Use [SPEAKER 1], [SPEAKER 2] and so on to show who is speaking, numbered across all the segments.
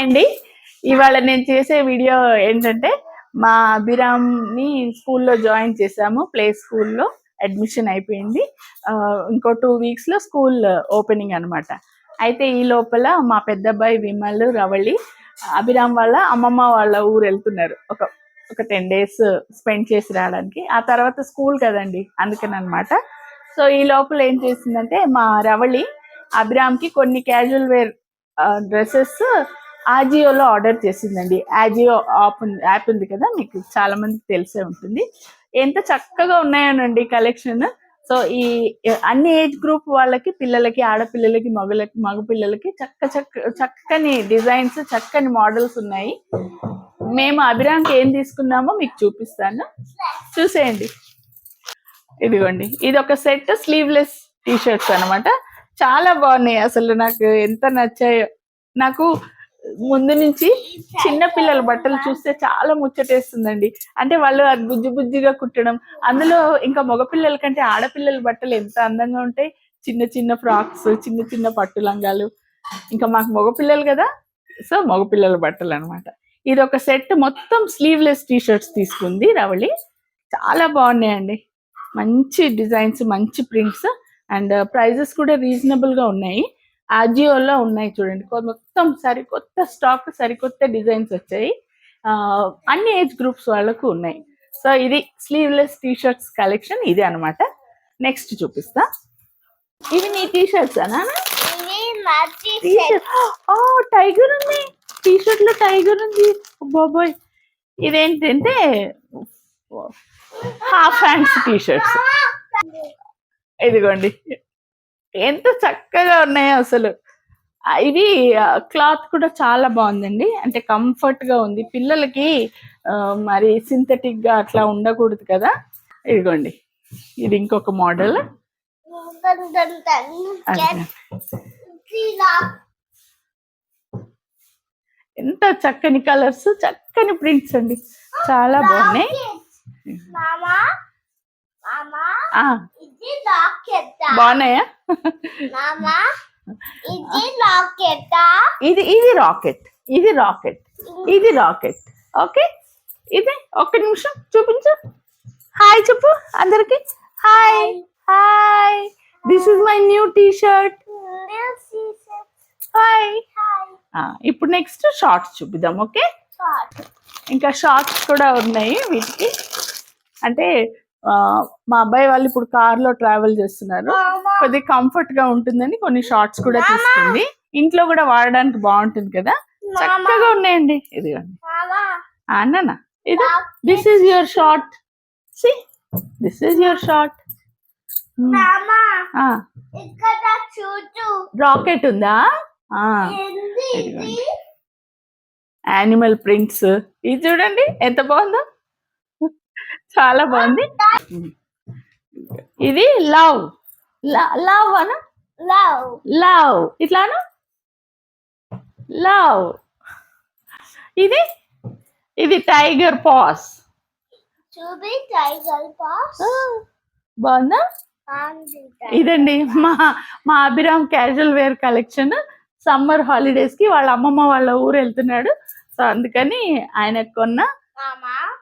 [SPEAKER 1] అండి. ఇవాళ నేను చేసే వీడియో ఏంటంటే మా అభిరామ్ని స్కూల్లో జాయిన్ చేశాము. ప్లే స్కూల్లో అడ్మిషన్ అయిపోయింది. ఇంకో 2 వీక్స్లో స్కూల్ ఓపెనింగ్ అనమాట. అయితే ఈ లోపల మా పెద్ద అబ్బాయి విమల్, రవళి అభిరామ్ వాళ్ళ అమ్మమ్మ వాళ్ళ ఊరు వెళ్తున్నారు. ఒక 10 days స్పెండ్ చేసి రావడానికి. ఆ తర్వాత స్కూల్ కదండి, అందుకని అనమాట. సో ఈ లోపల ఏం చేసిందంటే మా రవళి అభిరామ్కి కొన్ని క్యాజువల్ వేర్ డ్రెస్సెస్ ఆజియోలో ఆర్డర్ చేసిందండి. ఆజియో యాప్ ఉంది కదా, మీకు చాలా మందికి తెలిసే ఉంటుంది. ఎంత చక్కగా ఉన్నాయోనండి కలెక్షన్. సో ఈ అన్ని ఏజ్ గ్రూప్ వాళ్ళకి, పిల్లలకి, ఆడపిల్లలకి, మగపిల్లలకి చక్కని డిజైన్స్, చక్కని మోడల్స్ ఉన్నాయి. మేము అభిరామ్కి ఏం తీసుకున్నామో మీకు చూపిస్తాను, చూసేయండి. ఇదిగోండి, ఇది ఒక సెట్ స్లీవ్లెస్ టీషర్ట్స్ అనమాట. చాలా బాగున్నాయి, అసలు నాకు ఎంత నచ్చాయో. నాకు ముందు నుంచి చిన్న పిల్లల బట్టలు చూస్తే చాలా ముచ్చటేస్తుందండి. అంటే వాళ్ళు అది బుజ్జి బుజ్జిగా కుట్టడం, అందులో ఇంకా మగపిల్లల కంటే ఆడపిల్లల బట్టలు ఎంత అందంగా ఉంటాయి. చిన్న చిన్న ఫ్రాక్స్, చిన్న చిన్న పట్టు లంగాలు. ఇంకా మాకు మగపిల్లలు కదా, సో మగపిల్లల బట్టలు అనమాట. ఇది ఒక సెట్ మొత్తం స్లీవ్లెస్ టీషర్ట్స్ తీసుకుంది రవళి. చాలా బాగున్నాయండి, మంచి డిజైన్స్, మంచి ప్రింట్స్, అండ్ ప్రైజెస్ కూడా రీజనబుల్గా ఉన్నాయి. ఆజియోలో ఉన్నాయి చూడండి, మొత్తం సరికొత్త స్టాక్, సరికొత్త డిజైన్స్ వచ్చాయి. అన్ని ఏజ్ గ్రూప్స్ వాళ్ళకు ఉన్నాయి. సో ఇది స్లీవ్లెస్ టీషర్ట్స్ కలెక్షన్, ఇది అనమాట. నెక్స్ట్ చూపిస్తా. ఇవి నీ టీషర్ట్స్ అనా? టైగర్ ఉంది, టీషర్ట్ లో టైగర్ ఉంది. బాబోయ్, ఇదేంటంటే హాఫ్ హ్యాండ్స్ టీషర్ట్స్. ఇదిగోండి, ఎంత చక్కగా ఉన్నాయో అసలు. ఇవి క్లాత్ కూడా చాలా బాగుందండి, అంటే కంఫర్ట్ గా ఉంది. పిల్లలకి మరి సింథటిక్ గా అట్లా ఉండకూడదు కదా. ఇదిగోండి, ఇది ఇంకొక మోడల్. ఎంత చక్కని కలర్స్, చక్కని ప్రింట్స్ అండి, చాలా బాగున్నాయి. బాగున్నాయా? ఇది రాకెట్, ఇది రాకెట్, ఇది రాకెట్. ఓకే, ఇది ఒక్క నిమిషం చూపించు. హాయ్ చెప్పు అందరికి. Hi hi, this is my new T-shirt. Hi. ఇప్పుడు నెక్స్ట్ షార్ట్స్ చూపిద్దాం. ఓకే, ఇంకా షార్ట్స్ కూడా ఉన్నాయి వీటికి. అంటే మా అబ్బాయి వాళ్ళు ఇప్పుడు కార్లో ట్రావెల్ చేస్తున్నారు, కొద్దిగా కంఫర్ట్ గా ఉంటుందని కొన్ని షార్ట్స్ కూడా తీసుకుంది. ఇంట్లో కూడా వాడడానికి బాగుంటుంది కదా, చక్కగా ఉన్నాయండి. ఇదిగోండి అన్న, ఇది this is your short. See, this is your short. Rocket ఉందా? యానిమల్ ప్రింట్స్, ఇది చూడండి ఎంత బాగుందో, చాలా బాగుంది. ఇది లవ్, లవ్ అను, లవ్ ఇట్లాను, లవ్. ఇది టైగర్ పాస్. బాగుందా? ఇదండి మా Abhiram casual wear collection. Summer holidays కి వాళ్ళ అమ్మమ్మ వాళ్ళ ఊరు వెళ్తున్నాడు, సో అందుకని ఆయనకు కొన్న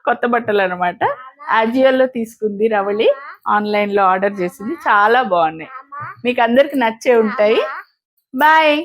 [SPEAKER 1] కొత్త బట్టలు అనమాట. ఆజియోలో తీసుకుంది రవళి, ఆన్లైన్ లో ఆర్డర్ చేసింది. చాలా బాగున్నాయి, మీకు అందరికి నచ్చే ఉంటాయి. బాయ్.